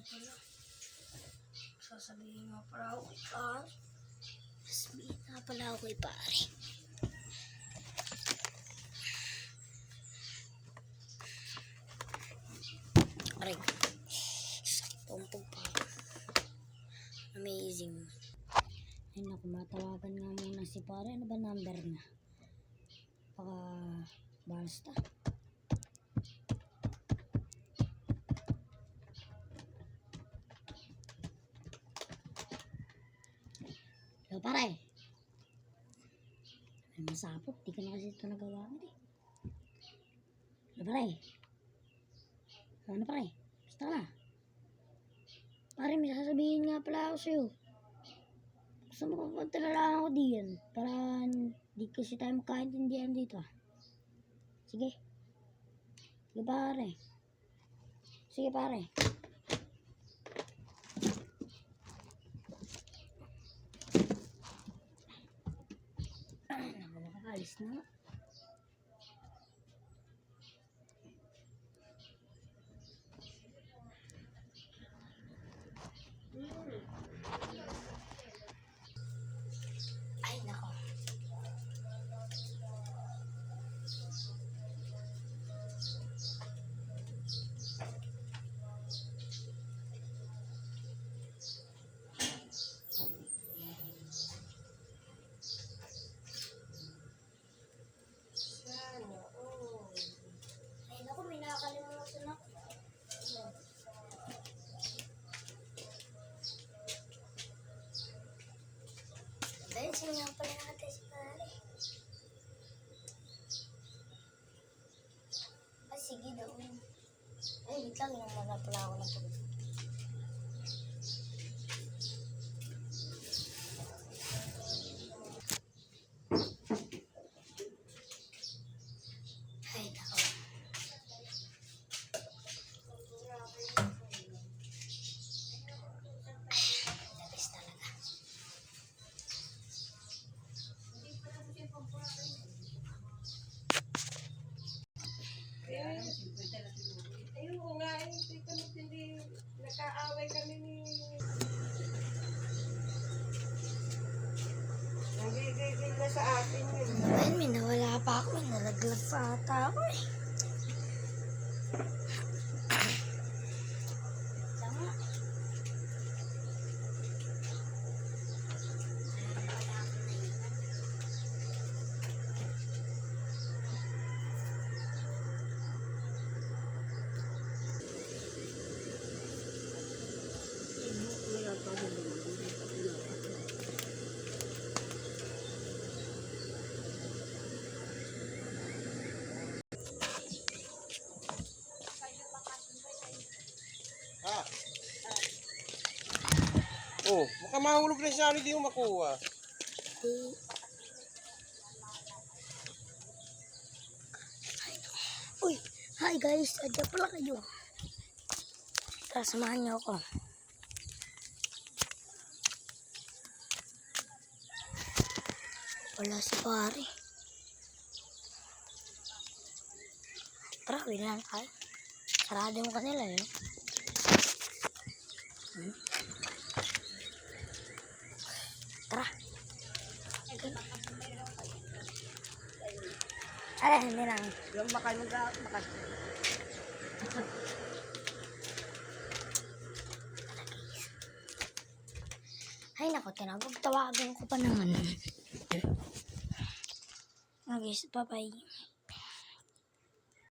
pala. Sasabihin nga pala ako kay pare. Sasabihin nga pala ako kay pare. Aray. Sakit pompong pa. Amazing. Ay naku, matawagan nga muna si pare. Ano ba number na? Baka basta. Hello pare. Ay masapot. Di ka na kasi ito nagagamit eh. Hello pare. Ano pare? Basta ka na. Pare, may sasabihin nga pala ako sa'yo. Gusto mo papunta lang ako diyan para di kasi tayo magkaintindihan dito. Sige. Sige pare. Sige pare. Naku, makakalis na. Ay nako. Ay nako, may nakakalimutan ako. Dahil sinang pala natin si pare. Ay sige doon. Ay wait lang, nang pala ako na po. Ay nako. Labis talaga. Ayun ko nga, hindi nakaaway kami ni... Nagigigil na sa akin yun. Ay, may nawala pa ako. Nalaglag pa ata ako eh. Tama. Ha? Oh, baka mahulog na siya, hindi mo makuha. Uy, hi guys. Adya pala kayo. Tara, samahan niyo ako. Wala si pare. Tara, bilang tayo. Sarado mo kanila eh. Tara. Ay, hindi lang. Yung makas. Ay, naku, tinagog-tawagan ko pa naman. Okay, bye-bye.